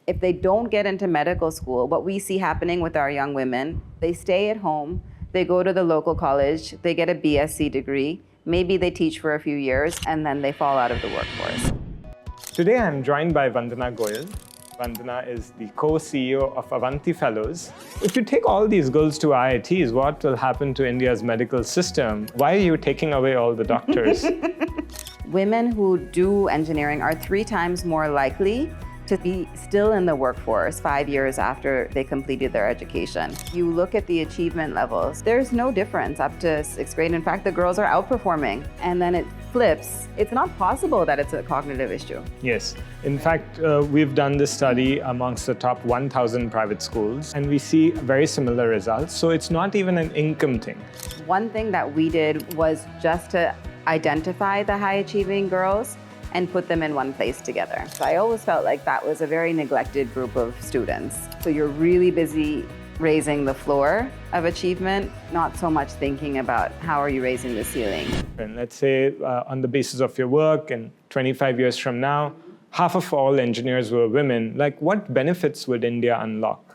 If they don't get into medical school, what we see happening with our young women, they stay at home, they go to the local college, they get a BSc degree, maybe they teach for a few years, and then they fall out of the workforce. Today I'm joined by Vandana Goyal. Vandana is the co-CEO of Avanti Fellows. If you take all these girls to IITs, what will happen to India's medical system? Why are you taking away all the doctors? Women who do engineering are 3 times more likely to be still in the workforce 5 years after they completed their education. You look at the achievement levels, there's no difference up to 6th grade. In fact, the girls are outperforming, and then it flips. It's not possible that it's a cognitive issue. Yes. In fact, we've done this study amongst the top 1,000 private schools, and we see very similar results. So it's not even an income thing. One thing that we did was just to identify the high-achieving girls and put them in one place together. So I always felt like that was a very neglected group of students. So you're really busy raising the floor of achievement, not so much thinking about how are you raising the ceiling. And let's say on the basis of your work and 25 years from now, half of all engineers were women. Like, what benefits would India unlock?